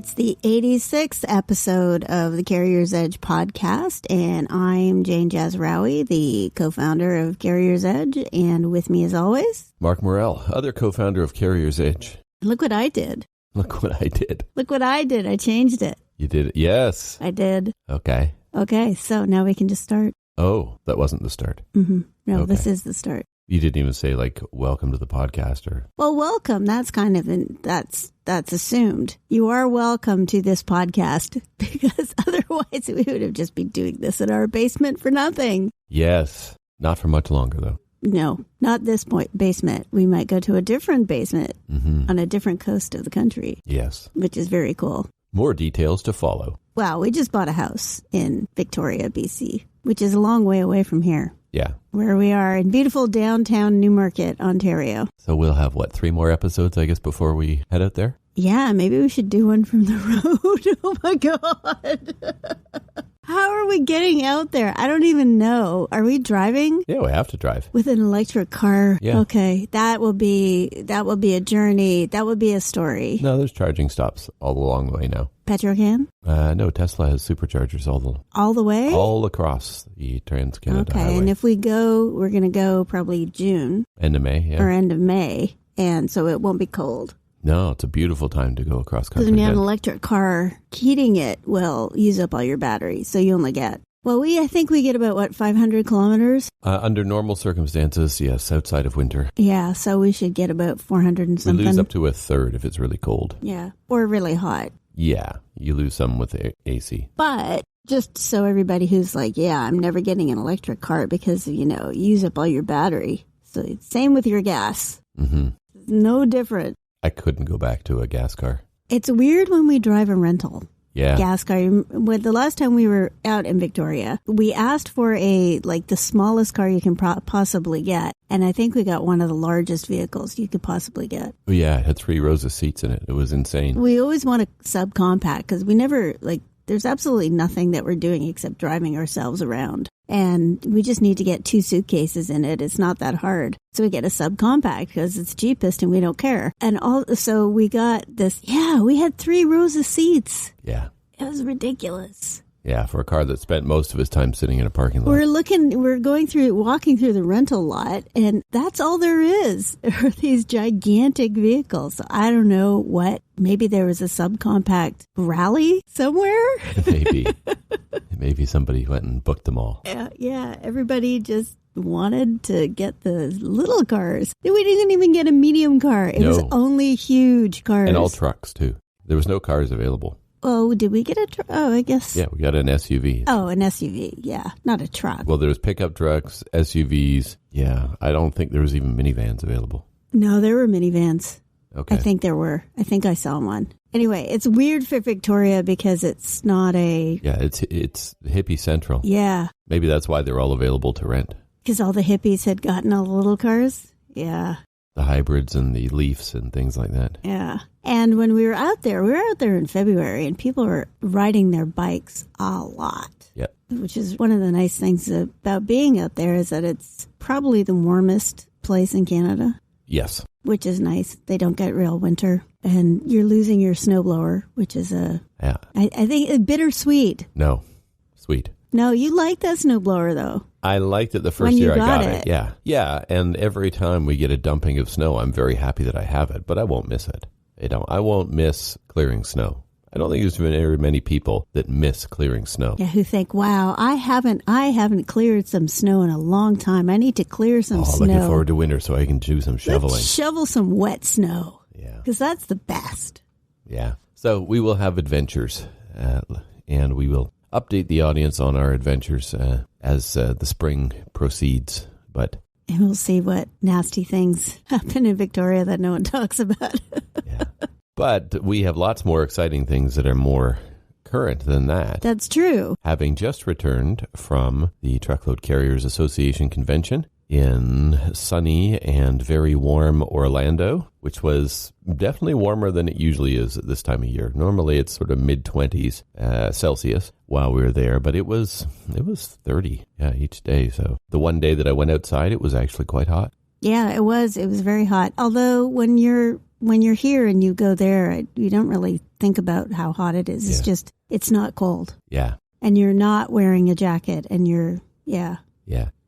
It's the 86th episode of the Carrier's Edge podcast, and I'm Jane Jazraoui, the co-founder of Carrier's Edge, and with me as always, Mark Morrell, other co-founder of Carrier's Edge. Look what I did. Look what I did. Look what I did. I changed it. You did it? Yes. I did. Okay. Okay, so now we can just start. Oh, that wasn't the start. Mm-hmm. No, Okay. This is the start. You didn't even say, like, welcome to the podcast or... Well, welcome. That's kind of, that's assumed. You are welcome to this podcast because otherwise we would have just been doing this in our basement for nothing. Yes. Not for much longer, though. No, not this basement. We might go to a different basement on a different coast of the country. Yes. Which is very cool. More details to follow. Wow, we just bought a house in Victoria, BC, which is a long way away from here. Yeah. Where we are in beautiful downtown Newmarket, Ontario. So we'll have, 3 more episodes, I guess, before we head out there? Yeah, maybe we should do one from the road. Oh, my God. How are we getting out there? I don't even know. Are we driving? Yeah, we have to drive. With an electric car? Yeah. Okay, that will be a journey. That would be a story. No, there's charging stops all along the way now. Petrocan? No, Tesla has superchargers All the way? all across the Trans-Canada Highway. Okay, and if we go, we're going to go probably June. End of May, yeah. Or end of May, and so it won't be cold. No, it's a beautiful time to go across Because country. when you have an electric car, heating it will use up all your batteries, so you only get... Well, I think we get about, 500 kilometers? Under normal circumstances, yes, outside of winter. Yeah, so we should get about 400 and something. We lose up to a third if it's really cold. Yeah, or really hot. Yeah, you lose some with AC. But just so everybody who's like, yeah, I'm never getting an electric car because, you use up all your battery. So it's same with your gas. Mm-hmm. No different. I couldn't go back to a gas car. It's weird when we drive a rental. Yeah. Gas car. The last time we were out in Victoria, we asked for the smallest car you can possibly get. And I think we got one of the largest vehicles you could possibly get. Oh, yeah, it had 3 rows of seats in it. It was insane. We always want a subcompact because we never, there's absolutely nothing that we're doing except driving ourselves around. And we just need to get 2 suitcases in it. It's not that hard. So we get a subcompact because it's cheapest and we don't care. And so we got this, we had 3 rows of seats. Yeah. It was ridiculous. Yeah, for a car that spent most of its time sitting in a parking lot. We're walking through the rental lot, and that's all there is, are these gigantic vehicles. I don't know maybe there was a subcompact rally somewhere? Maybe somebody went and booked them all. Yeah, everybody just wanted to get the little cars. We didn't even get a medium car. It was only huge cars. And all trucks, too. There was no cars available. Oh, did we get a truck? Oh, I guess. Yeah, we got an SUV. Oh, an SUV. Yeah, not a truck. Well, there was pickup trucks, SUVs. Yeah, I don't think there was even minivans available. No, there were minivans. Okay. I think there were. I think I saw one. Anyway, it's weird for Victoria because it's not a... Yeah, it's hippie central. Yeah. Maybe that's why they're all available to rent. Because all the hippies had gotten all the little cars? Yeah. The hybrids and the Leafs and things like that. Yeah. And when we were out there in February, and people were riding their bikes a lot. Yep. Which is one of the nice things about being out there is that it's probably the warmest place in Canada. Yes. Which is nice. They don't get real winter. And you're losing your snowblower, which is I think bittersweet. No. Sweet. No, you like that snowblower, though. I liked it the first year I got it. Yeah. Yeah. And every time we get a dumping of snow, I'm very happy that I have it, but I won't miss it. I won't miss clearing snow. I don't think there's very many people that miss clearing snow. Yeah, who think, wow, I haven't cleared some snow in a long time. I need to clear some snow. Looking forward to winter so I can do some shoveling. Let's shovel some wet snow. Yeah. Because that's the best. Yeah. So we will have adventures, and we will update the audience on our adventures as the spring proceeds. And we'll see what nasty things happen in Victoria that no one talks about. Yeah. But we have lots more exciting things that are more current than that. That's true. Having just returned from the Truckload Carriers Association Convention in sunny and very warm Orlando, which was definitely warmer than it usually is at this time of year. Normally it's sort of mid-20s Celsius while we were there, but it was 30 each day. So the one day that I went outside, it was actually quite hot. Yeah, it was very hot. Although when you're when you're here and you go there, you don't really think about how hot it is. It's just, it's not cold. Yeah. And you're not wearing a jacket and yeah.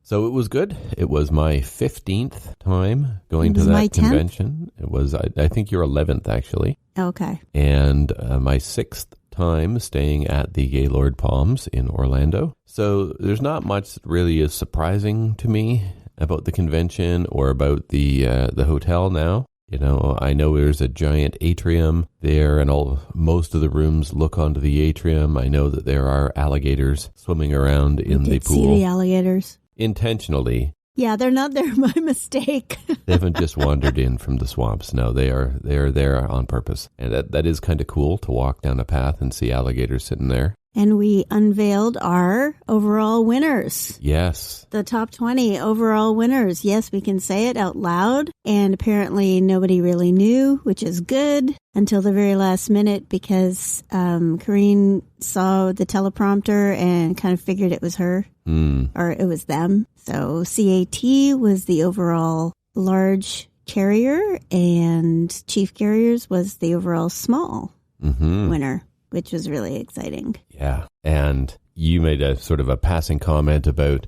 So it was good. It was my 15th time going to that convention. It was, I think your 11th actually. Okay. And my 6th time staying at the Gaylord Palms in Orlando. So there's not much that really is surprising to me about the convention or about the hotel now. You know, I know there's a giant atrium there and most of the rooms look onto the atrium. I know that there are alligators swimming around in the pool. See the alligators? Intentionally. Yeah, they're not there by mistake. They haven't just wandered in from the swamps. No, they are there on purpose. And that is kind of cool to walk down a path and see alligators sitting there. And we unveiled our overall winners. Yes. The top 20 overall winners. Yes, we can say it out loud. And apparently nobody really knew, which is good, until the very last minute because Corrine saw the teleprompter and kind of figured it was her or it was them. So CAT was the overall large carrier and Chief Carriers was the overall small winner, which was really exciting. Yeah. And you made a sort of a passing comment about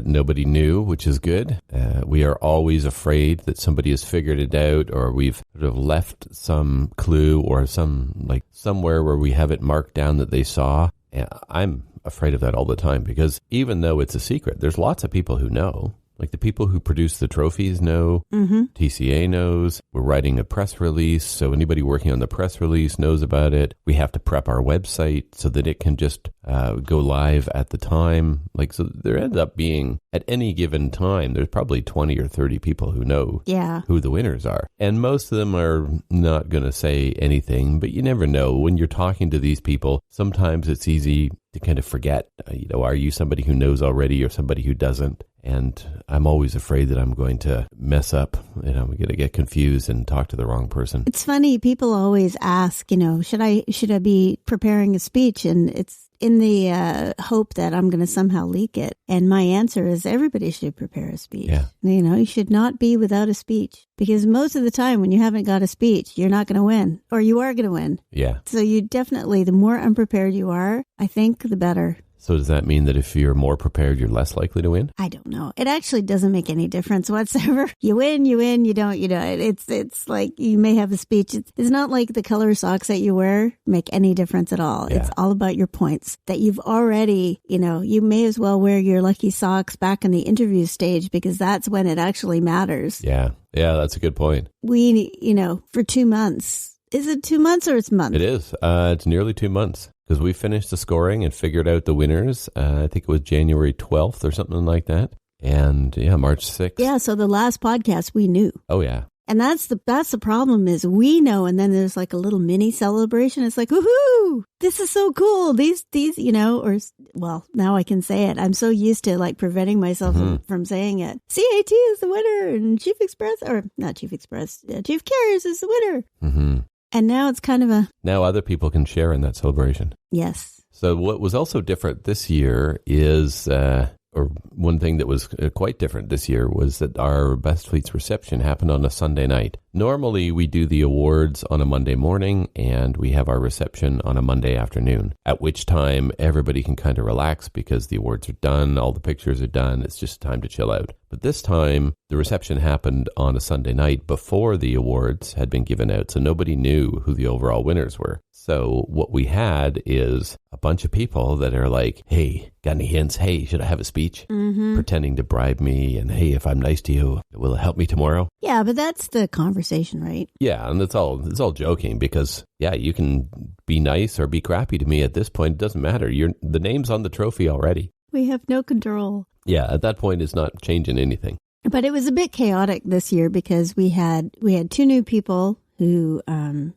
nobody knew, which is good. We are always afraid that somebody has figured it out or we've sort of left some clue or somewhere where we have it marked down that they saw. I'm afraid of that all the time because even though it's a secret, there's lots of people who know. Like the people who produce the trophies know, TCA knows, we're writing a press release, so anybody working on the press release knows about it. We have to prep our website so that it can just go live at the time. Like, so there ends up being, at any given time, there's probably 20 or 30 people who know who the winners are. And most of them are not going to say anything, but you never know. When you're talking to these people, sometimes it's easy to kind of forget, are you somebody who knows already or somebody who doesn't? And I'm always afraid that I'm going to mess up and I'm going to get confused and talk to the wrong person. It's funny. People always ask, should I be preparing a speech? And it's in the hope that I'm going to somehow leak it. And my answer is everybody should prepare a speech. Yeah. You should not be without a speech because most of the time when you haven't got a speech, you're not going to win or you are going to win. Yeah. So you definitely, the more unprepared you are, I think the better. So does that mean that if you're more prepared, you're less likely to win? I don't know. It actually doesn't make any difference whatsoever. You win, you don't, It's like you may have a speech. It's not like the color socks that you wear make any difference at all. Yeah. It's all about your points that you've already, you may as well wear your lucky socks back in the interview stage because that's when it actually matters. Yeah. Yeah, that's a good point. We, for 2 months. Is it 2 months or it's months? It is. It's nearly 2 months. Because we finished the scoring and figured out the winners. I think it was January 12th or something like that. And March 6th. Yeah, so the last podcast we knew. Oh, yeah. And that's the problem is we know, and then there's like a little mini celebration. It's like, woohoo, this is so cool. These, now I can say it. I'm so used to like preventing myself from saying it. CAT is the winner and Chief Carriers is the winner. Mm-hmm. And now it's kind of now other people can share in that celebration. Yes. So what was also different this year is, or one thing that was quite different this year was that our Best Fleets reception happened on a Sunday night. Normally we do the awards on a Monday morning and we have our reception on a Monday afternoon, at which time everybody can kind of relax because the awards are done, all the pictures are done, it's just time to chill out. But this time the reception happened on a Sunday night before the awards had been given out, so nobody knew who the overall winners were. So what we had is a bunch of people that are like, hey, got any hints? Hey, should I have a speech? Mm-hmm. Pretending to bribe me. And hey, if I'm nice to you, will it help me tomorrow? Yeah, but that's the conversation, right? Yeah, and it's all joking because, you can be nice or be crappy to me at this point. It doesn't matter. The name's on the trophy already. We have no control. Yeah, at that point, it's not changing anything. But it was a bit chaotic this year because we had 2 new people who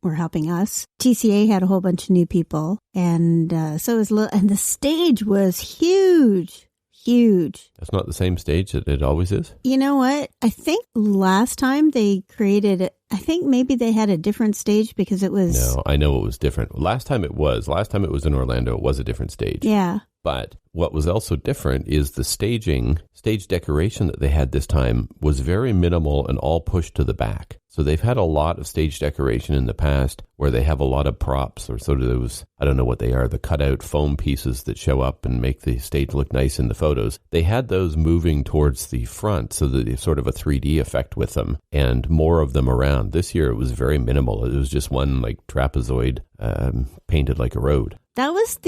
were helping us. TCA had a whole bunch of new people, and so it was and the stage was huge. That's not the same stage that it always is? You know what? I think last time they created I think maybe they had a different stage because it was... No, I know it was different. Last time it was in Orlando, it was a different stage. Yeah. But what was also different is the stage decoration that they had this time was very minimal and all pushed to the back. So they've had a lot of stage decoration in the past where they have a lot of props or sort of those, I don't know what they are, the cutout foam pieces that show up and make the stage look nice in the photos. They had those moving towards the front so that it's sort of a 3D effect with them and more of them around. This year it was very minimal. It was just one like trapezoid painted like a road. That was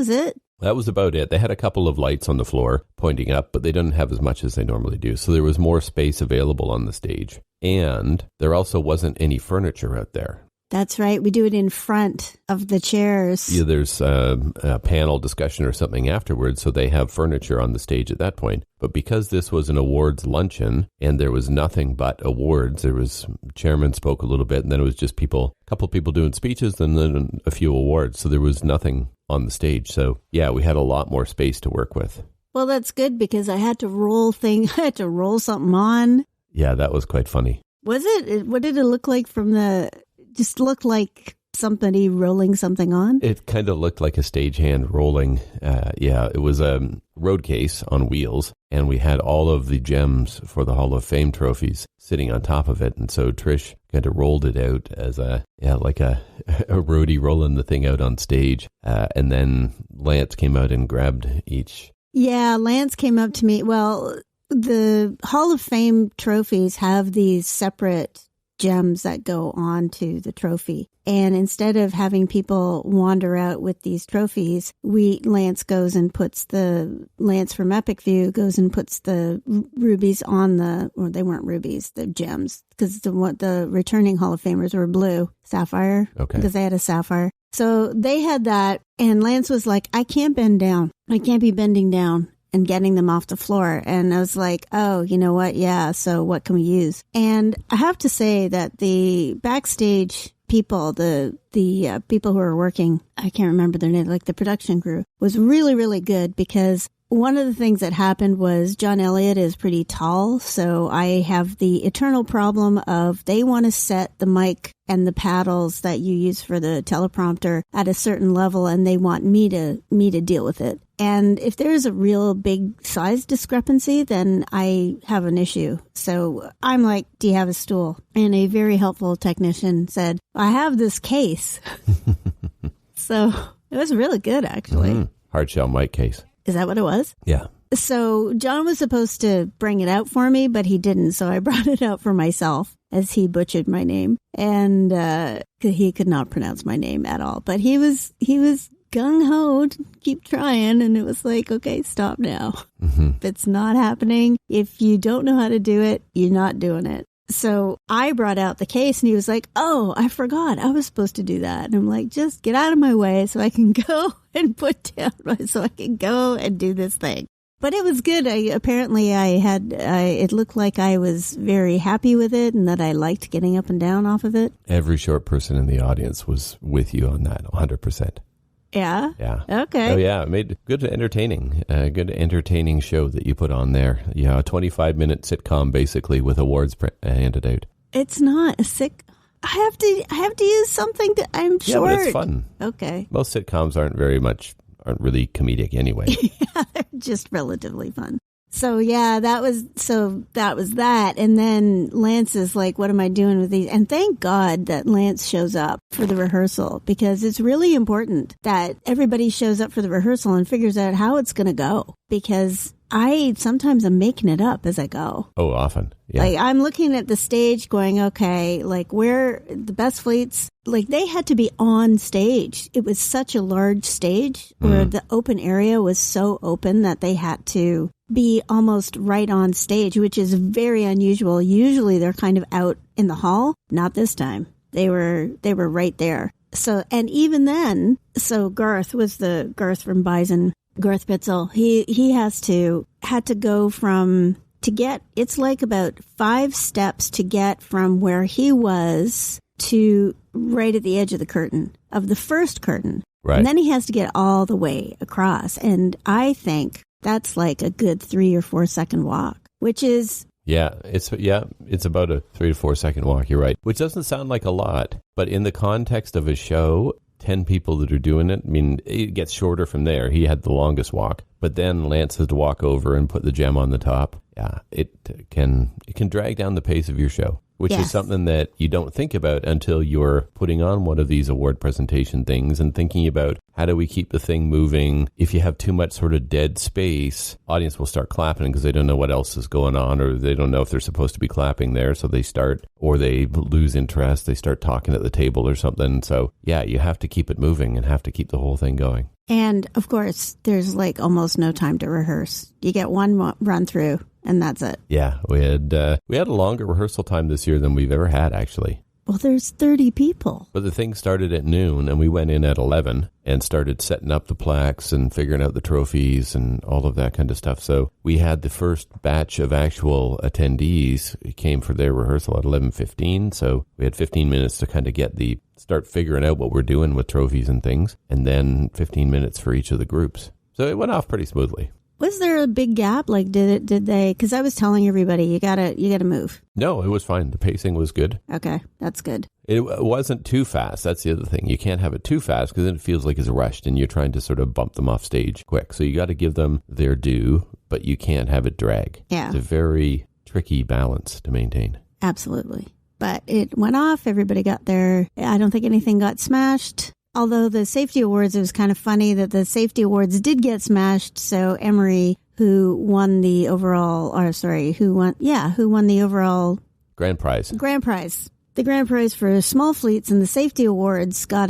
it? That was about it. They had a couple of lights on the floor pointing up, but they didn't have as much as they normally do. So there was more space available on the stage. And there also wasn't any furniture out there. That's right. We do it in front of the chairs. Yeah, there's a panel discussion or something afterwards, so they have furniture on the stage at that point. But because this was an awards luncheon and there was nothing but awards, there was chairman spoke a little bit, and then it was just a couple people doing speeches, and then a few awards. So there was nothing on the stage. So yeah, we had a lot more space to work with. Well, that's good because I had to roll something on. Yeah, that was quite funny. Was it? What did it look like from the... Just looked like somebody rolling something on? It kind of looked like a stagehand rolling. It was a road case on wheels, and we had all of the gems for the Hall of Fame trophies sitting on top of it. And so Trish kind of rolled it out as like a roadie rolling the thing out on stage. And then Lance came out and grabbed each. Yeah, Lance came up to me. Well, the Hall of Fame trophies have these separate gems that go on to the trophy. And instead of having people wander out with these trophies, Lance from Epic View goes and puts the rubies on they weren't rubies, the gems, because the returning Hall of Famers were blue, sapphire, because they had a sapphire. So they had that, and Lance was like, I can't bend down. I can't be bending down and getting them off the floor. And I was like, oh, you know what? Yeah. So what can we use? And I have to say that the backstage people, the people who are working, I can't remember their name, like the production crew, was really, really good because one of the things that happened was John Elliott is pretty tall. So I have the eternal problem of they want to set the mic and the paddles that you use for the teleprompter at a certain level, and they want me to deal with it. And if there's a real big size discrepancy, then I have an issue. So I'm like, do you have a stool? And a very helpful technician said, I have this case. So it was really good, actually. Mm-hmm. Hard shell mic case. Is that what it was? Yeah. So John was supposed to bring it out for me, but he didn't. So I brought it out for myself as he butchered my name. And he could not pronounce my name at all. But he was gung-ho to keep trying. And it was like, okay, stop now. Mm-hmm. If it's not happening, if you don't know how to do it, you're not doing it. So I brought out the case and he was like, oh, I forgot. I was supposed to do that. And I'm like, just get out of my way so I can go and so I can go and do this thing. But it was good. It looked like I was very happy with it and that I liked getting up and down off of it. Every short person in the audience was with you on that 100%. Yeah? Yeah. Okay. Oh, yeah. It made good entertaining show that you put on there. Yeah, a 25-minute sitcom, basically, with awards handed out. It's not a I have to use something that I'm short. Yeah, but it's fun. Okay. Most sitcoms aren't really comedic anyway. Yeah, they're just relatively fun. So yeah, that was that. And then Lance is like, what am I doing with these? And thank God that Lance shows up for the rehearsal, because it's really important that everybody shows up for the rehearsal and figures out how it's going to go, because sometimes I'm making it up as I go. Oh, often. Yeah. Like I'm looking at the stage going, okay, like where the best fleets, like they had to be on stage. It was such a large stage where the open area was so open that they had to be almost right on stage, which is very unusual. Usually they're kind of out in the hall. Not this time. They were right there. So, and even then, so Garth from Bison, Garth Bitzel, he had to go it's like about 5 steps to get from where he was to right at the edge of the curtain, of the first curtain. Right. And then he has to get all the way across. And I think that's like a good 3 or 4 second walk, which is Yeah, it's about a 3 to 4 second walk. You're right, which doesn't sound like a lot, but in the context of a show, 10 people that are doing it, I mean, it gets shorter from there. He had the longest walk, but then Lance has to walk over and put the gem on the top. Yeah, it can drag down the pace of your show, which is something that you don't think about until you're putting on one of these award presentation things and thinking about how do we keep the thing moving. If you have too much sort of dead space, audience will start clapping because they don't know what else is going on, or they don't know if they're supposed to be clapping there. So they start, or they lose interest. They start talking at the table or something. So yeah, you have to keep it moving and have to keep the whole thing going. And of course, there's like almost no time to rehearse. You get one run through and that's it. Yeah, we had a longer rehearsal time this year than we've ever had, actually. Well, there's 30 people. But the thing started at noon, and we went in at 11 and started setting up the plaques and figuring out the trophies and all of that kind of stuff. So we had the first batch of actual attendees came for their rehearsal at 11:15. So we had 15 minutes to kind of start figuring out what we're doing with trophies and things, and then 15 minutes for each of the groups. So it went off pretty smoothly. Was there a big gap? Like, did they, because I was telling everybody, you gotta move. No, it was fine. The pacing was good. Okay, that's good. It wasn't too fast. That's the other thing. You can't have it too fast because then it feels like it's rushed and you're trying to sort of bump them off stage quick. So you got to give them their due, but you can't have it drag. Yeah. It's a very tricky balance to maintain. Absolutely. But it went off. Everybody got there. I don't think anything got smashed. Although the safety awards, it was kind of funny that the safety awards did get smashed. So Emery, who won the overall Grand prize. The grand prize for small fleets and the safety awards got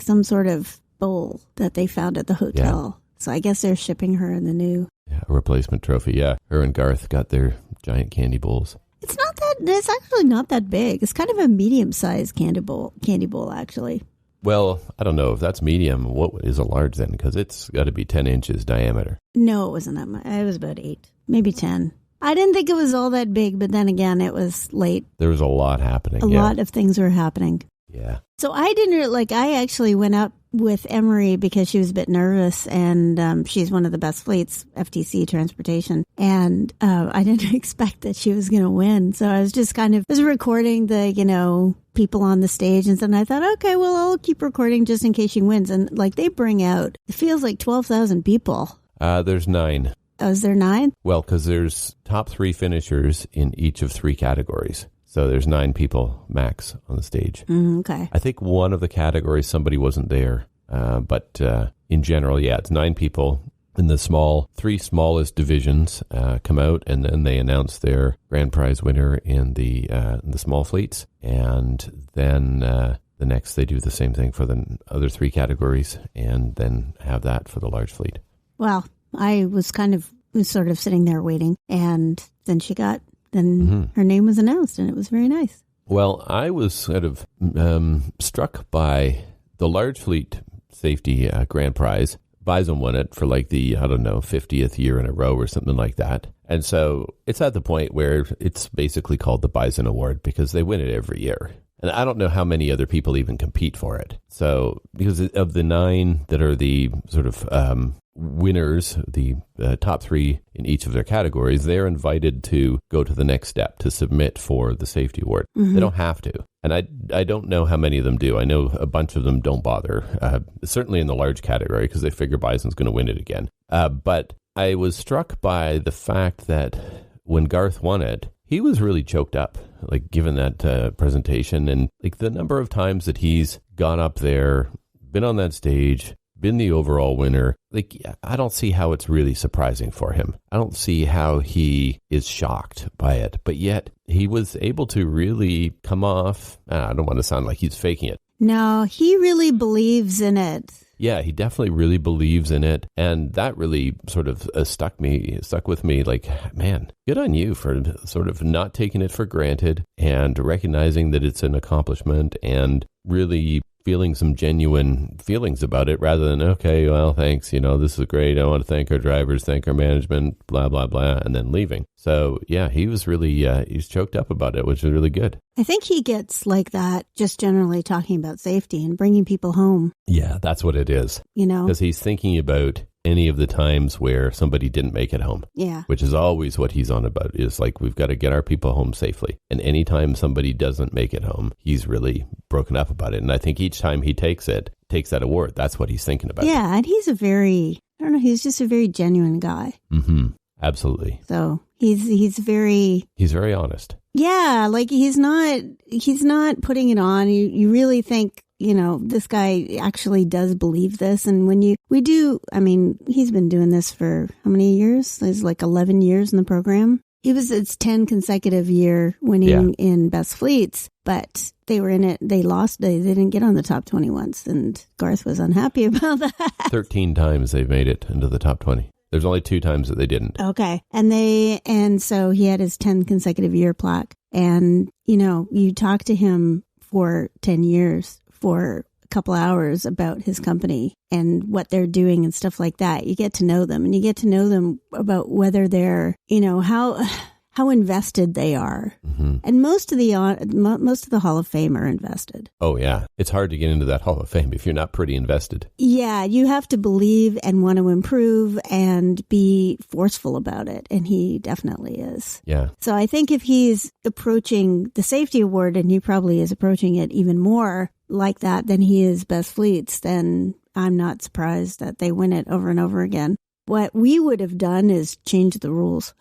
some sort of bowl that they found at the hotel. Yeah. So I guess they're shipping her in the new. Yeah, a replacement trophy. Yeah. Her and Garth got their giant candy bowls. It's actually not that big. It's kind of a medium-sized candy bowl, actually. Well, I don't know if that's medium. What is a large then? Because it's got to be 10 inches diameter. No, it wasn't that much. It was about 8, maybe 10. I didn't think it was all that big, but then again, it was late. There was a lot happening. A lot of things were happening. Yeah. So I actually went up with Emery because she was a bit nervous, and she's one of the best fleets, FTC Transportation. And I didn't expect that she was going to win. So I was just was recording the, people on the stage. And then I thought, okay, well, I'll keep recording just in case she wins. And they bring out, it feels like 12,000 people. There's 9. Oh, is there 9? Well, because there's top 3 finishers in each of 3 categories. So there's 9 people max on the stage. Okay. I think one of the categories, somebody wasn't there. But in general, yeah, it's 9 people. In the 3 smallest divisions come out, and then they announce their grand prize winner in the small fleets. And then the next, they do the same thing for the other 3 categories, and then have that for the large fleet. Well, I was sort of sitting there waiting, and then her name was announced, and it was very nice. Well, I was sort of struck by the large fleet safety grand prize. Bison won it for the 50th year in a row or something like that. And so it's at the point where it's basically called the Bison Award because they win it every year. And I don't know how many other people even compete for it. So because of the 9 that are the sort of winners, the top 3 in each of their categories, they're invited to go to the next step to submit for the safety award. Mm-hmm. They don't have to. And I don't know how many of them do. I know a bunch of them don't bother, certainly in the large category because they figure Bison's going to win it again. But I was struck by the fact that when Garth won it, he was really choked up, given that presentation and the number of times that he's gone up there, been on that stage, been the overall winner. I don't see how it's really surprising for him. I don't see how he is shocked by it, but yet he was able to really come off. I don't want to sound like he's faking it. No, he really believes in it. Yeah, he definitely really believes in it. And that really sort of stuck with me. Man, good on you for sort of not taking it for granted and recognizing that it's an accomplishment and really feeling some genuine feelings about it rather than, okay, well, thanks, this is great. I want to thank our drivers, thank our management, blah, blah, blah, and then leaving. So, yeah, he was really, he's choked up about it, which is really good. I think he gets like that just generally talking about safety and bringing people home. Yeah, that's what it is. Because he's thinking about any of the times where somebody didn't make it home. Yeah. Which is always what he's on about, is like, we've got to get our people home safely. And anytime somebody doesn't make it home, he's really broken up about it. And I think each time he takes that award, that's what he's thinking about. Yeah, and he's he's just a very genuine guy. Mm-hmm. Absolutely. So he's very honest. Yeah, like he's not putting it on. You really think, this guy actually does believe this. And he's been doing this for how many years? It's like 11 years in the program. It's 10 consecutive year winning in best fleets, but they were in it. They lost. They didn't get on the top 20 once, and Garth was unhappy about that. 13 times they've made it into the top 20. There's only 2 times that they didn't. Okay. And so he had his 10 consecutive year plaque. And, you talk to him for 10 years for a couple hours about his company and what they're doing and stuff like that. You get to know them, and you get to know them about whether they're, how invested they are. Mm-hmm. And most of the Hall of Fame are invested. Oh, yeah. It's hard to get into that Hall of Fame if you're not pretty invested. Yeah, you have to believe and want to improve and be forceful about it. And he definitely is. Yeah. So I think if he's approaching the safety award, and he probably is approaching it even more like that than he is best fleets, then I'm not surprised that they win it over and over again. What we would have done is change the rules.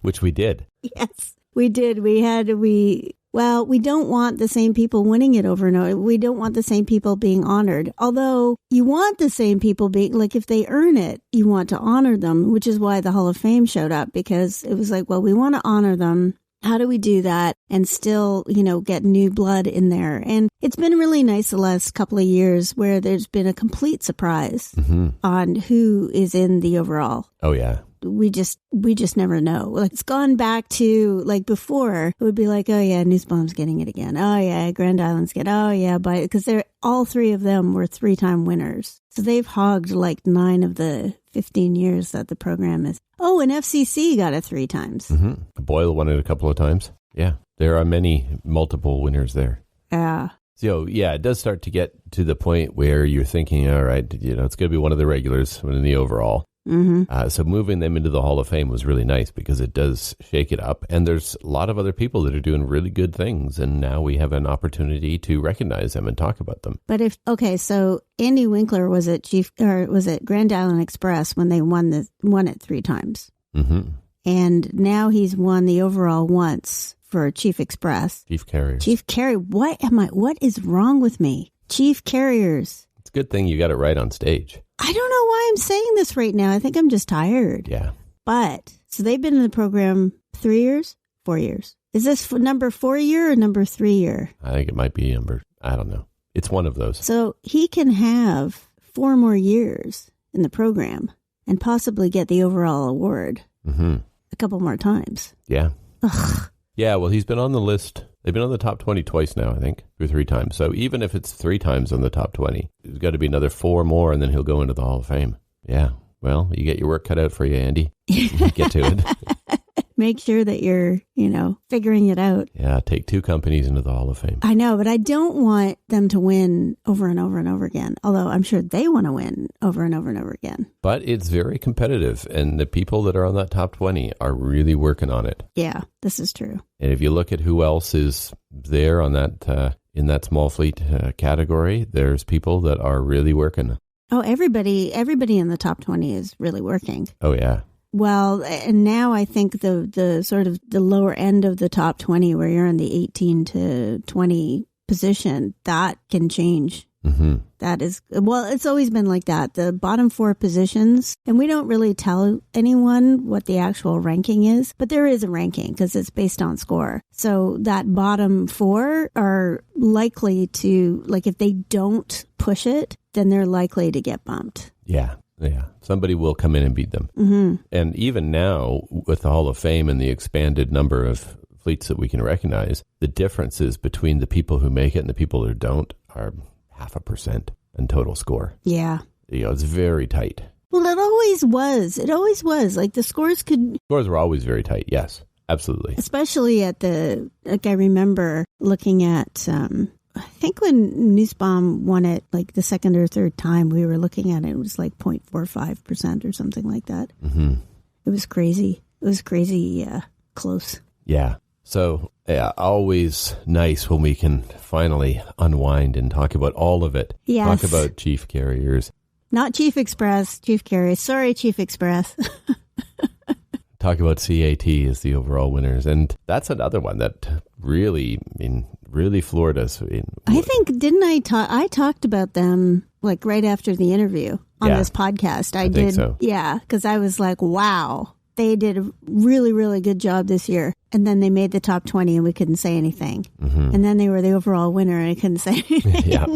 Which we did. Yes, we did. We don't want the same people winning it over and over. We don't want the same people being honored. Although you want the same people being, like, if they earn it, you want to honor them, which is why the Hall of Fame showed up, because it was like, well, we want to honor them. How do we do that and still, get new blood in there? And it's been really nice the last couple of years where there's been a complete surprise on who is in the overall. Oh, yeah. We just never know. Like, it's gone back to, like, before it would be like, oh yeah, Nussbaum's getting it again. Oh yeah, Grand Island's getting. Oh yeah, because all 3 of them were 3-time winners. So they've hogged like 9 of the 15 years that the program is. Oh, and FCC got it 3 times. Mm-hmm. Boyle won it a couple of times. Yeah, there are multiple winners there. Yeah. So, yeah, it does start to get to the point where you're thinking, all right, it's going to be one of the regulars in the overall. Mm-hmm. So moving them into the Hall of Fame was really nice because it does shake it up. And there's a lot of other people that are doing really good things. And now we have an opportunity to recognize them and talk about them. But so Andy Winkler was at Grand Island Express when they won it 3 times. Mm-hmm. And now he's won the overall once for Chief Express. Chief Carriers. Chief Carrier. What is wrong with me? Chief Carriers. It's a good thing you got it right on stage. I don't know why I'm saying this right now. I think I'm just tired. Yeah. But, so they've been in the program 3 years, 4 years. Is this number 4 year or number 3 year? I think it might be I don't know. It's one of those. So he can have 4 more years in the program and possibly get the overall award a couple more times. Yeah. Ugh. Yeah, well, he's been on the list. They've been on the top 20 twice now, I think, 2 or 3 times. So even if it's 3 times on the top 20, there's got to be another 4 more, and then he'll go into the Hall of Fame. Yeah. Well, you get your work cut out for you, Andy. Get to it. Make sure that you're, figuring it out. Yeah, take 2 companies into the Hall of Fame. I know, but I don't want them to win over and over and over again. Although I'm sure they want to win over and over and over again. But it's very competitive, and the people that are on that top 20 are really working on it. Yeah, this is true. And if you look at who else is there on that in that small fleet category, there's people that are really working. Oh, everybody in the top 20 is really working. Oh, yeah. Well, and now I think the sort of the lower end of the top 20, where you're in the 18 to 20 position, that can change. Mm-hmm. That is, well, it's always been like that. The bottom 4 positions, and we don't really tell anyone what the actual ranking is, but there is a ranking because it's based on score. So that bottom 4 are likely to, like, if they don't push it, then they're likely to get bumped. Yeah. Yeah, somebody will come in and beat them. Mm-hmm. And even now, with the Hall of Fame and the expanded number of fleets that we can recognize, the differences between the people who make it and the people who don't are 0.5% in total score. Yeah. It's very tight. Well, it always was. It always was. Like, the scores were always very tight, yes. Absolutely. Especially I remember looking at I think when Nussbaum won it, like the second or third time we were looking at it, it was like 0.45% or something like that. Mm-hmm. It was crazy. It was crazy close. Yeah. So always nice when we can finally unwind and talk about all of it. Yes. Talk about chief carriers. Not Chief Express, Chief Carriers. Sorry, Chief Express. Talk about CAT as the overall winners. And that's another one that really floored us. I think, I talked about them like right after the interview on this podcast. I did. So. Yeah, because I was like, wow. They did a really, really good job this year. And then they made the top 20 and we couldn't say anything. Mm-hmm. And then they were the overall winner and I couldn't say anything. Yeah.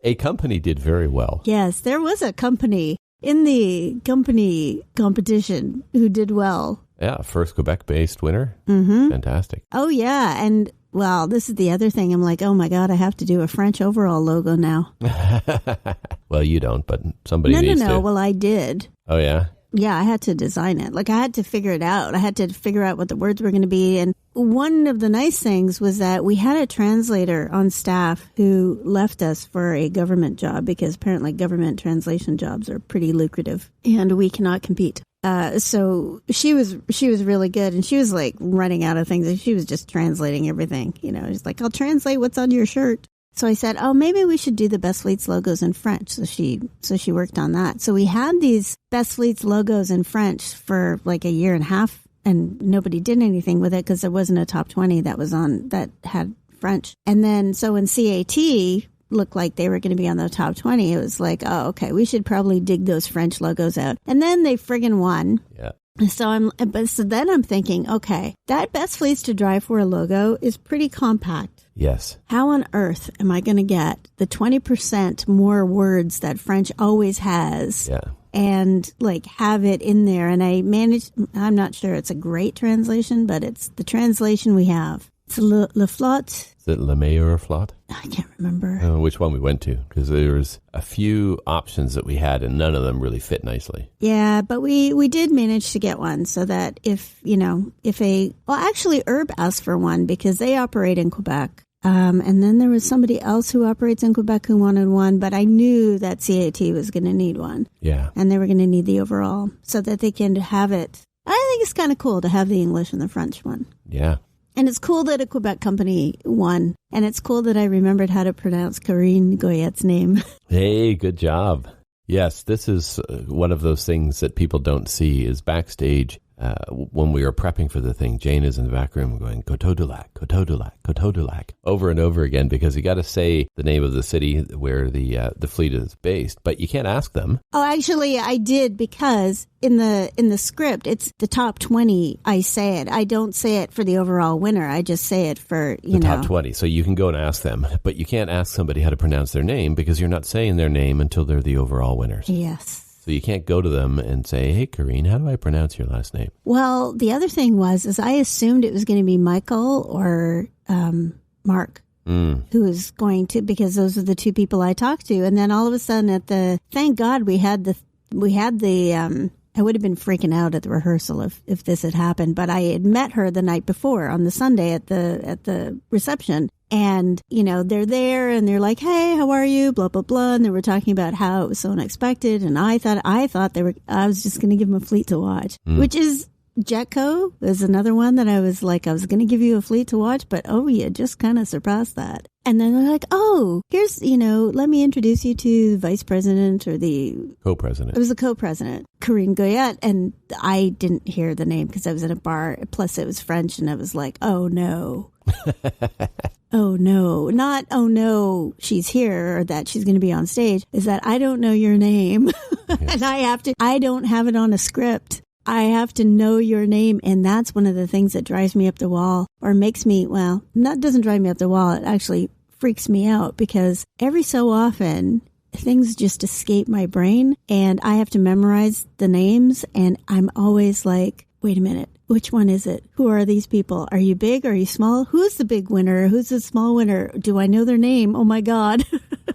A company did very well. Yes, there was a company in the company competition who did well. Yeah, first Quebec-based winner. Mm-hmm. Fantastic. Oh, yeah. And, well, this is the other thing. I'm like, oh, my God, I have to do a French overall logo now. Well, you don't, but somebody needs to. No. Well, I did. Oh, yeah? Yeah, I had to design it. Like, I had to figure it out. I had to figure out what the words were going to be. And one of the nice things was that we had a translator on staff who left us for a government job because apparently government translation jobs are pretty lucrative and we cannot compete. So she was really good and she was like running out of things and she was just translating everything. You know, she's like, I'll translate what's on your shirt. So I said, oh, maybe we should do the Best Fleets logos in French. So she worked on that. So we had these Best Fleets logos in French for like a year and a half, and nobody did anything with it because there wasn't a top 20 that had French. And then so when CAT looked like they were going to be on the top 20, it was like, oh, okay, we should probably dig those French logos out. And then they friggin' won. Yeah. So then I'm thinking, okay, that Best Fleets to Drive For logo is pretty compact. Yes. How on earth am I going to get the 20% more words that French always has and like have it in there? And I'm not sure it's a great translation, but it's the translation we have. It's Le Flot. Is it Le Meilleur Flot? I can't remember. Which one we went to, because there was a few options that we had and none of them really fit nicely. Yeah, but we did manage to get one so that actually Herb asked for one because they operate in Quebec. And then there was somebody else who operates in Quebec who wanted one, but I knew that CAT was going to need one. Yeah. And they were going to need the overall so that they can have it. I think it's kind of cool to have the English and the French one. Yeah. And it's cool that a Quebec company won. And it's cool that I remembered how to pronounce Corinne Goyette's name. Hey, good job. Yes, this is one of those things that people don't see is backstage. When we were prepping for the thing, Jane is in the back room going, Coteau-du-Lac, Coteau-du-Lac, Coteau-du-Lac, over and over again, because you got to say the name of the city where the fleet is based, but you can't ask them. Oh, actually, I did, because in the script, it's the top 20, I say it. I don't say it for the overall winner. I just say it for, the top 20. So you can go and ask them, but you can't ask somebody how to pronounce their name because you're not saying their name until they're the overall winners. Yes. So you can't go to them and say, hey, Corinne, how do I pronounce your last name? Well, the other thing was I assumed it was going to be Michael or Mark, who was going to, because those are the two people I talked to. And then all of a sudden thank God we had the I would have been freaking out at the rehearsal if this had happened, but I had met her the night before on the Sunday at the reception. And, they're there and they're like, hey, how are you? Blah, blah, blah. And they were talking about how it was so unexpected. And I thought I was just going to give them a fleet to watch, which is Jetco is another one that I was going to give you a fleet to watch, but you just kind of surpassed that. And then they're like, oh, here's, let me introduce you to the vice president or the co-president. It was the co-president, Corinne Goyette. And I didn't hear the name because I was in a bar. Plus it was French. And I was like, oh no. Oh no, not oh no, she's here or that she's going to be on stage, is that I don't know your name. And I don't have it on a script. I have to know your name. And that's one of the things that drives me up the wall or makes me, doesn't drive me up the wall. It actually freaks me out because every so often things just escape my brain and I have to memorize the names. And I'm always like, wait a minute. Which one is it? Who are these people? Are you big? Are you small? Who's the big winner? Who's the small winner? Do I know their name? Oh, my God.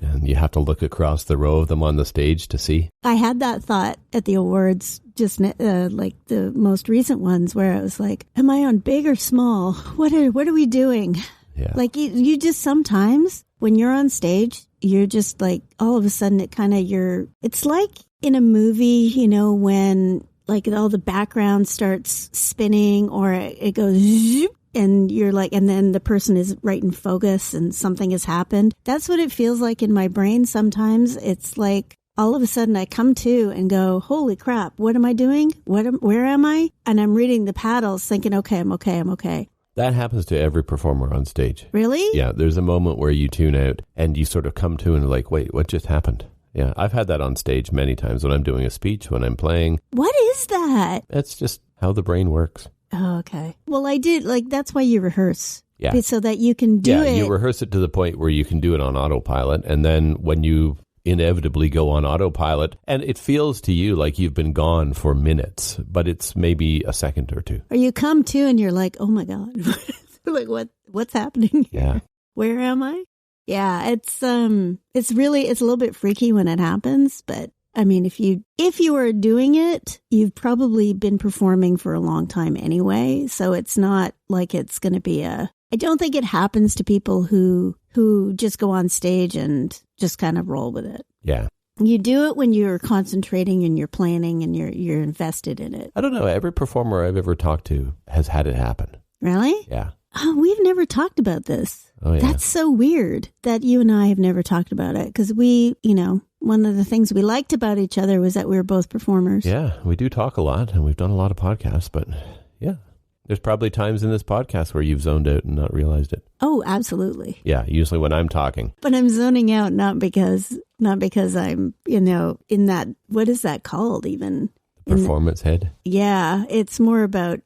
And you have to look across the row of them on the stage to see. I had that thought at the awards, just like the most recent ones, where I was like, am I on big or small? What are we doing? Yeah. Like you just sometimes when you're on stage, you're just like, all of a sudden it's like in a movie, when like all the background starts spinning or it goes zoop, and you're like, and then the person is right in focus and something has happened. That's what it feels like in my brain. Sometimes it's like all of a sudden I come to and go, holy crap, what am I doing? Where am I? And I'm reading the paddles thinking, okay, I'm okay. That happens to every performer on stage. Really? Yeah, there's a moment where you tune out and you sort of come to and like, wait, what just happened? Yeah, I've had that on stage many times when I'm doing a speech, when I'm playing. What is that? That's just how the brain works. Oh, okay. Well, I did, that's why you rehearse. Yeah. So that you can do it. Yeah, you rehearse it to the point where you can do it on autopilot. And then when you inevitably go on autopilot, and it feels to you like you've been gone for minutes, but it's maybe a second or two. Or you come to and you're like, oh my God, like what's happening? Yeah. Where am I? Yeah, it's a little bit freaky when it happens, but I mean, if you are doing it, you've probably been performing for a long time anyway, so it's not like it's going to be I don't think it happens to people who just go on stage and just kind of roll with it. Yeah. You do it when you're concentrating and you're planning and you're invested in it. I don't know. Every performer I've ever talked to has had it happen. Really? Yeah. Oh, we've never talked about this. Oh, yeah. That's so weird that you and I have never talked about it because one of the things we liked about each other was that we were both performers. Yeah, we do talk a lot and we've done a lot of podcasts, but yeah, there's probably times in this podcast where you've zoned out and not realized it. Oh, absolutely. Yeah, usually when I'm talking. But I'm zoning out not because I'm, in that, what is that called even? Performance head. Yeah, it's more about,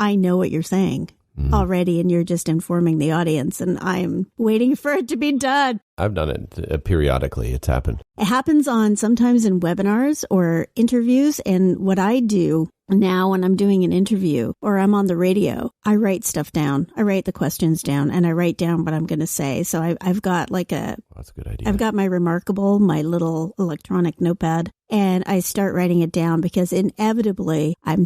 I know what you're saying. Already, and you're just informing the audience, and I'm waiting for it to be done. I've done it periodically. It's happened. It happens sometimes in webinars or interviews, and what I do now when I'm doing an interview or I'm on the radio, I write stuff down. I write the questions down, and I write down what I'm going to say. So I've got that's a good idea. I've got my Remarkable, my little electronic notepad, and I start writing it down because inevitably I'm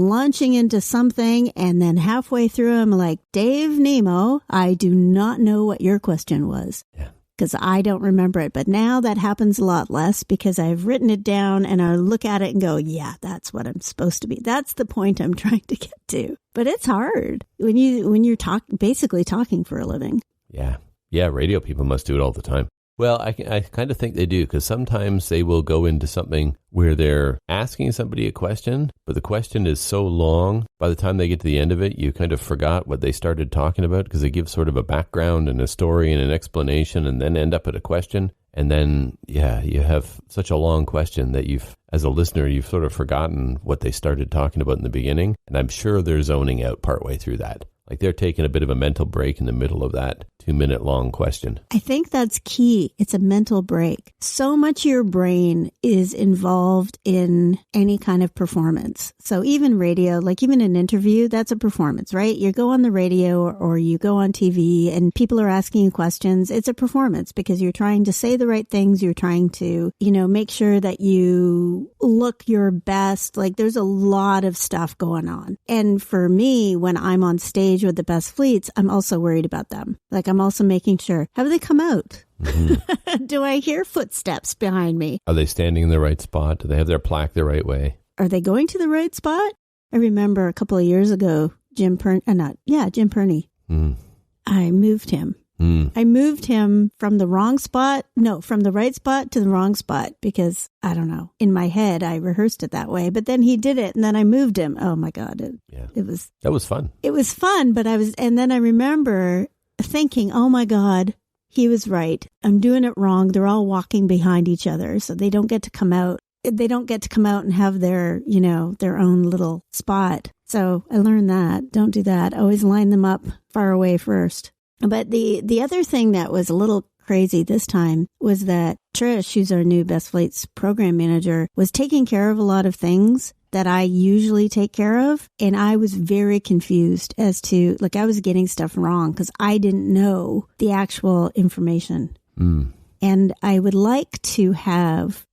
launching into something, and then halfway through I'm like, Dave Nemo, I do not know what your question was. Yeah. Because I don't remember it. But now that happens a lot less because I've written it down and I look at it and go, yeah, that's what I'm supposed to be. That's the point I'm trying to get to. But it's hard when you're basically talking for a living. Yeah. Yeah, radio people must do it all the time. Well, I kind of think they do because sometimes they will go into something where they're asking somebody a question, but the question is so long, by the time they get to the end of it, you kind of forgot what they started talking about because they give sort of a background and a story and an explanation and then end up at a question. And then, yeah, you have such a long question that as a listener, you've sort of forgotten what they started talking about in the beginning. And I'm sure they're zoning out partway through that. Like they're taking a bit of a mental break in the middle of that 2-minute long question. I think that's key. It's a mental break. So much of your brain is involved in any kind of performance. So even radio, like even an interview, that's a performance, right? You go on the radio or you go on TV and people are asking you questions. It's a performance because you're trying to say the right things. You're trying to, make sure that you look your best. Like there's a lot of stuff going on. And for me, when I'm on stage with the best fleets, I'm also worried about them. Like I'm also making sure, have they come out? Mm-hmm. Do I hear footsteps behind me? Are they standing in the right spot? Do they have their plaque the right way? Are they going to the right spot? I remember a couple of years ago, Jim Perney. I moved him. I moved him from the right spot to the wrong spot because, I don't know, in my head, I rehearsed it that way, but then he did it and then I moved him. Oh my God. That was fun. It was fun, and then I remember thinking, oh my God, he was right. I'm doing it wrong. They're all walking behind each other, so they don't get to come out. They don't get to come out and have their, their own little spot. So I learned that. Don't do that. Always line them up far away first. But the other thing that was a little crazy this time was that Trish, who's our new Best Flights program manager, was taking care of a lot of things that I usually take care of. And I was very confused as to, I was getting stuff wrong because I didn't know the actual information. And I would like to have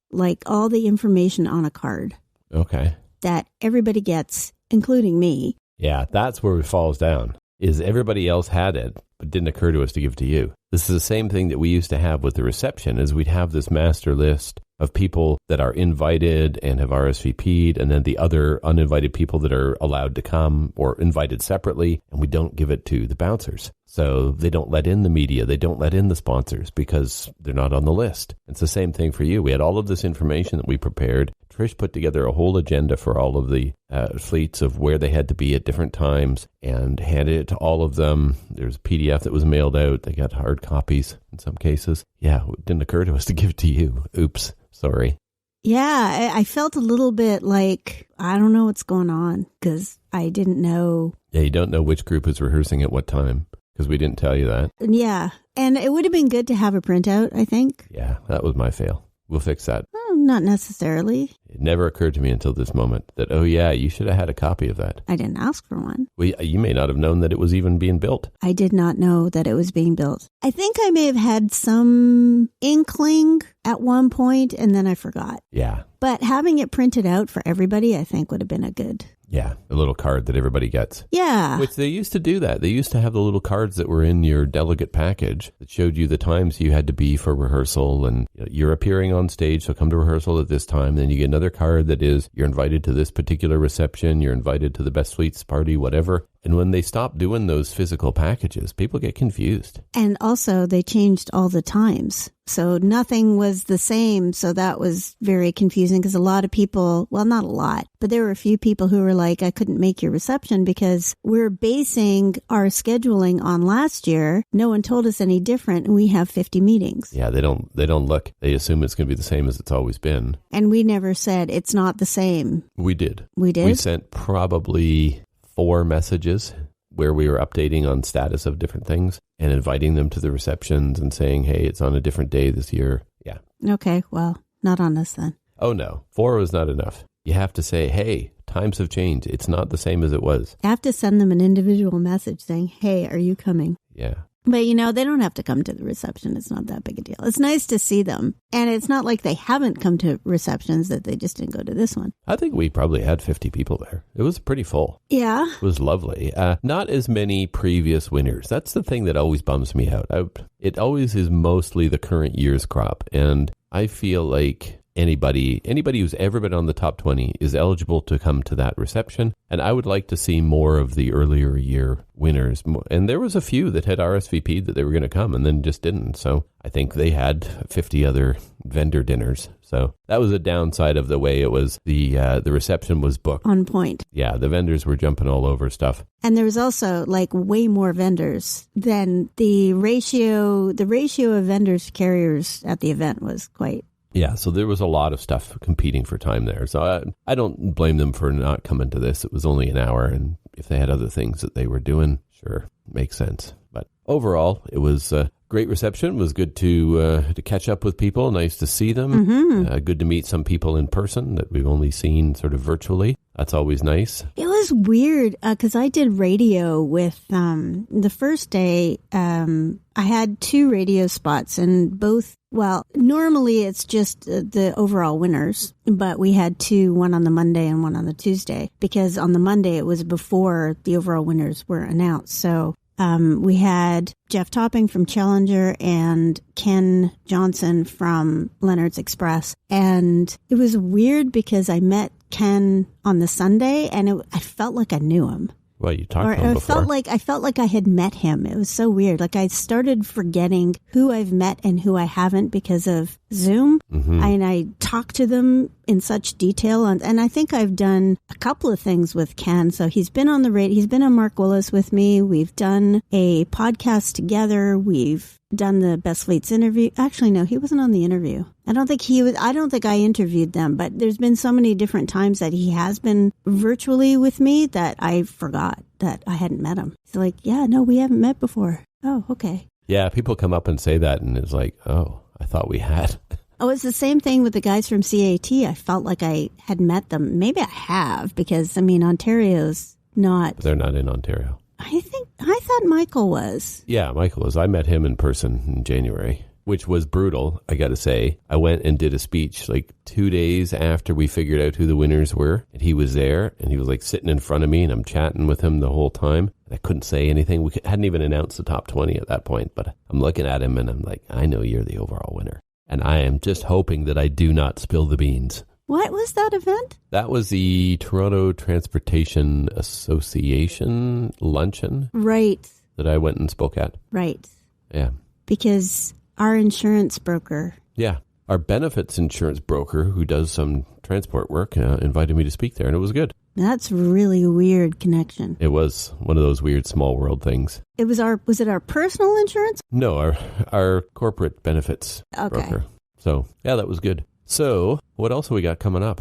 all the information on a card. Okay. That everybody gets, including me. Yeah, that's where it falls down. Is everybody else had it, it didn't occur to us to give to you. This is the same thing that we used to have with the reception, is we'd have this master list of people that are invited and have RSVP'd, and then the other uninvited people that are allowed to come or invited separately, and we don't give it to the bouncers. So they don't let in the media, they don't let in the sponsors because they're not on the list. It's the same thing for you. We had all of this information that we prepared. Trish put together a whole agenda for all of the fleets of where they had to be at different times and handed it to all of them. There's a PDF that was mailed out. They got hard copies in some cases. Yeah, it didn't occur to us to give it to you. Oops, sorry. Yeah, I felt a little bit like, I don't know what's going on because I didn't know. Yeah, you don't know which group is rehearsing at what time because we didn't tell you that. Yeah, and it would have been good to have a printout, I think. Yeah, that was my fail. We'll fix that. Oh, not necessarily. It never occurred to me until this moment that, oh yeah, you should have had a copy of that. I didn't ask for one. Well, you may not have known that it was even being built. I did not know that it was being built. I think I may have had some inkling at one point, and then I forgot. Yeah. But having it printed out for everybody, I think would have been a good... Yeah, a little card that everybody gets. Yeah. Which they used to do that. They used to have the little cards that were in your delegate package that showed you the times you had to be for rehearsal, and you're appearing on stage, so come to rehearsal at this time. Then you get another card that is, you're invited to this particular reception, you're invited to the Best Fleets party, whatever. And when they stop doing those physical packages, people get confused. And also they changed all the times. So nothing was the same. So that was very confusing because a lot of people, well, not a lot, but there were a few people who were like, I couldn't make your reception because we're basing our scheduling on last year. No one told us any different. And we have 50 meetings. Yeah, they don't look. They assume it's going to be the same as it's always been. And we never said it's not the same. We did. We did? We sent probably 4 messages where we were updating on status of different things and inviting them to the receptions and saying, hey, it's on a different day this year. Yeah. Okay, well, not on us then. Oh, no. 4 was not enough. You have to say, hey, times have changed. It's not the same as it was. I have to send them an individual message saying, hey, are you coming? Yeah. But, they don't have to come to the reception. It's not that big a deal. It's nice to see them. And it's not like they haven't come to receptions, that they just didn't go to this one. I think we probably had 50 people there. It was pretty full. Yeah. It was lovely. Not as many previous winners. That's the thing that always bums me out. It always is mostly the current year's crop. And I feel like anybody who's ever been on the top 20 is eligible to come to that reception. And I would like to see more of the earlier year winners. And there was a few that had RSVP'd that they were going to come and then just didn't. So I think they had 50 other vendor dinners. So that was a downside of the way it was. The reception was booked. On point. Yeah, the vendors were jumping all over stuff. And there was also way more vendors than the ratio of vendors to carriers at the event was quite. Yeah, so there was a lot of stuff competing for time there. So I don't blame them for not coming to this. It was only an hour, and if they had other things that they were doing, sure, makes sense. But overall, it was a great reception. It was good to catch up with people. Nice to see them. Mm-hmm. Good to meet some people in person that we've only seen sort of virtually. That's always nice. It was weird because I did radio with the first day. I had 2 radio spots and both. Well, normally it's just the overall winners, but we had 2, one on the Monday and one on the Tuesday, because on the Monday it was before the overall winners were announced. So we had Jeff Topping from Challenger and Ken Johnson from Leonard's Express. And it was weird because I met Ken on the Sunday and I felt like I knew him. Well, you talked to him before. I felt like I had met him. It was so weird. Like I started forgetting who I've met and who I haven't because of Zoom. Mm-hmm. And I talked to them in such detail. And I think I've done a couple of things with Ken. So he's been on the radio. He's been on Mark Willis with me. We've done a podcast together. We've done the Best Fleets interview. Actually, no, he wasn't on the interview. I don't think I interviewed them, but there's been so many different times that he has been virtually with me that I forgot that I hadn't met him. He's like, yeah, no, we haven't met before. Oh, okay. Yeah, people come up and say that and it's like, oh, I thought we had. Oh, it's the same thing with the guys from CAT. I felt like I had met them. Maybe I have because, Ontario's not. They're not in Ontario. I thought Michael was. Yeah, Michael was. I met him in person in January, which was brutal, I got to say. I went and did a speech 2 days after we figured out who the winners were. And he was there and he was sitting in front of me and I'm chatting with him the whole time. I couldn't say anything. We hadn't even announced the top 20 at that point, but I'm looking at him and I'm like, I know you're the overall winner. And I am just hoping that I do not spill the beans. What was that event? That was the Toronto Transportation Association luncheon. Right. That I went and spoke at. Right. Yeah. Because our insurance broker. Yeah. Our benefits insurance broker, who does some transport work, invited me to speak there, and it was good. That's really a weird connection. It was one of those weird small world things. Was it our personal insurance? No, our corporate benefits broker. So, yeah, that was good. So, what else have we got coming up?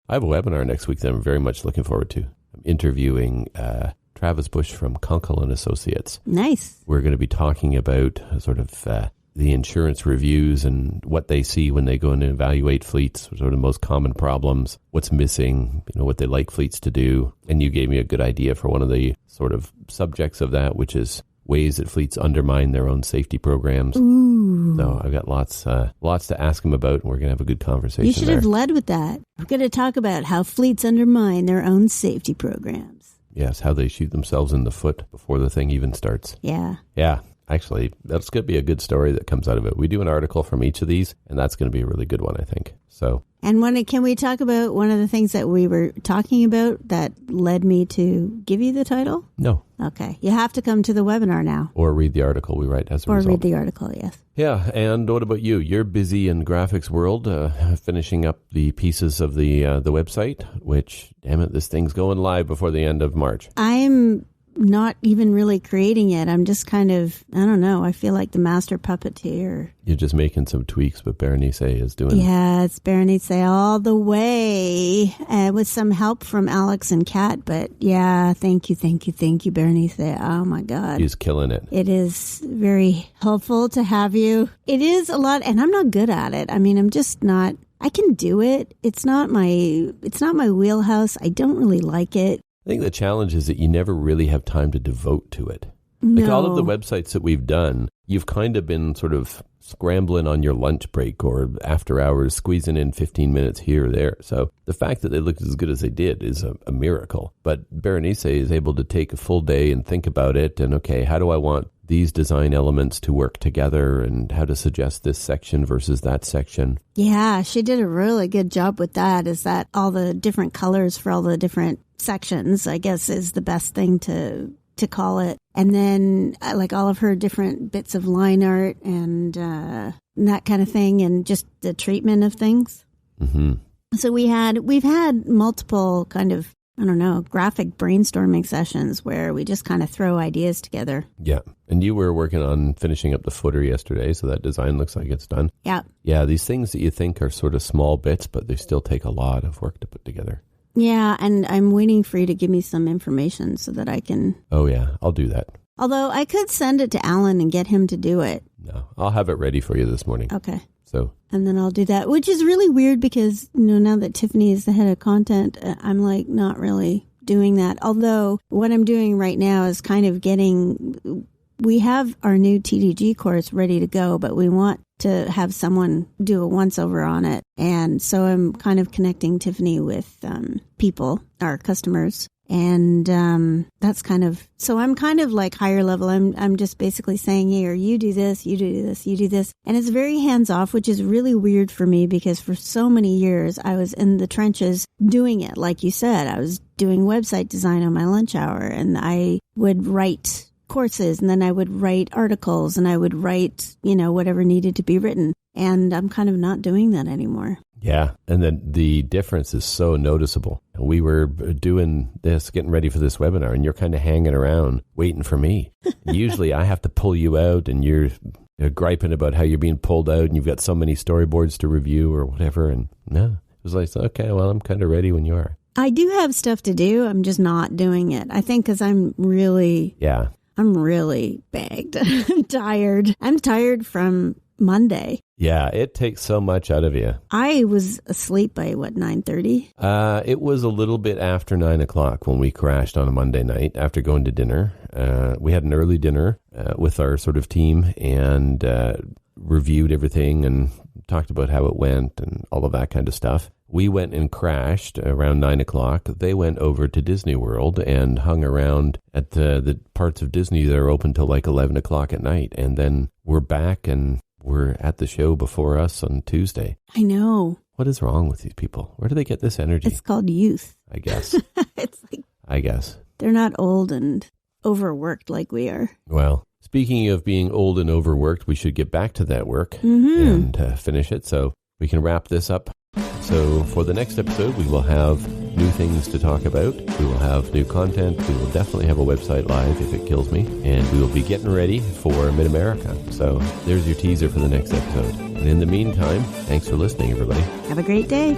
I have a webinar next week that I'm very much looking forward to. I'm interviewing Travis Bush from Kunkel and Associates. Nice. We're going to be talking about sort of the insurance reviews and what they see when they go in and evaluate fleets, sort of the most common problems, what's missing, what they like fleets to do. And you gave me a good idea for one of the sort of subjects of that, which is ways that fleets undermine their own safety programs. Ooh. So I've got lots to ask him about, and we're going to have a good conversation. You should have led with that. We're going to talk about how fleets undermine their own safety programs. Yes, how they shoot themselves in the foot before the thing even starts. Yeah. Yeah. Actually, that's going to be a good story that comes out of it. We do an article from each of these, and that's going to be a really good one, I think. So, and can we talk about one of the things that we were talking about that led me to give you the title? No. Okay. You have to come to the webinar now. Or read the article we write as a result. Or read the article, yes. Yeah, and what about you? You're busy in graphics world, finishing up the pieces of the website, which, damn it, this thing's going live before the end of March. I'm not even really creating it. I'm just kind of, I don't know, I feel like the master puppeteer. You're just making some tweaks, but Berenice is doing it. Yeah, it's Berenice all the way, with some help from Alex and Kat. But yeah, thank you, Berenice. Oh my God. She's killing it. It is very helpful to have you. It is a lot, and I'm not good at it. I mean, I'm just not, I can do it. It's not my wheelhouse. I don't really like it. I think the challenge is that you never really have time to devote to it. No. Like all of the websites that we've done, you've kind of been sort of scrambling on your lunch break or after hours, squeezing in 15 minutes here or there. So the fact that they looked as good as they did is a miracle. But Berenice is able to take a full day and think about it. And okay, how do I want these design elements to work together and how to suggest this section versus that section? Yeah, she did a really good job with that. Is that all the different colors for all the different sections, I guess, is the best thing to call it. And then like all of her different bits of line art and that kind of thing, and just the treatment of things. Mm-hmm. So we've had multiple kind of, I don't know, graphic brainstorming sessions where we just kind of throw ideas together. Yeah. And you were working on finishing up the footer yesterday, so that design looks like it's done. Yeah. Yeah, these things that you think are sort of small bits, but they still take a lot of work to put together. Yeah, and I'm waiting for you to give me some information so that I can... Oh, yeah, I'll do that. Although I could send it to Alan and get him to do it. No, I'll have it ready for you this morning. Okay. So... And then I'll do that, which is really weird because, now that Tiffany is the head of content, I'm like not really doing that. Although what I'm doing right now is kind of we have our new TDG course ready to go, but we want to have someone do a once-over on it. And so I'm kind of connecting Tiffany with people, our customers. And that's kind of, so I'm kind of like higher level. I'm just basically saying, here, you do this, you do this, you do this. And it's very hands-off, which is really weird for me because for so many years I was in the trenches doing it. Like you said, I was doing website design on my lunch hour, and I would write courses, and then I would write articles, and I would write, whatever needed to be written. And I'm kind of not doing that anymore. Yeah. And then the difference is so noticeable. We were doing this, getting ready for this webinar, and you're kind of hanging around waiting for me. Usually I have to pull you out, and you're griping about how you're being pulled out and you've got so many storyboards to review or whatever. And no, it was like, okay, well, I'm kind of ready when you are. I do have stuff to do. I'm just not doing it. I think because I'm really bagged. I'm tired. I'm tired from Monday. Yeah, it takes so much out of you. I was asleep by 9:30? It was a little bit after 9 o'clock when we crashed on a Monday night after going to dinner. We had an early dinner with our sort of team and reviewed everything and talked about how it went and all of that kind of stuff. We went and crashed around 9 o'clock. They went over to Disney World and hung around at the parts of Disney that are open till like 11 o'clock at night. And then we're back and we're at the show before us on Tuesday. I know. What is wrong with these people? Where do they get this energy? It's called youth. I guess. It's like, I guess. They're not old and overworked like we are. Well, speaking of being old and overworked, we should get back to that work and finish it so we can wrap this up. So for the next episode, we will have new things to talk about. We will have new content. We will definitely have a website live if it kills me. And we will be getting ready for Mid-America. So there's your teaser for the next episode. And in the meantime, thanks for listening, everybody. Have a great day.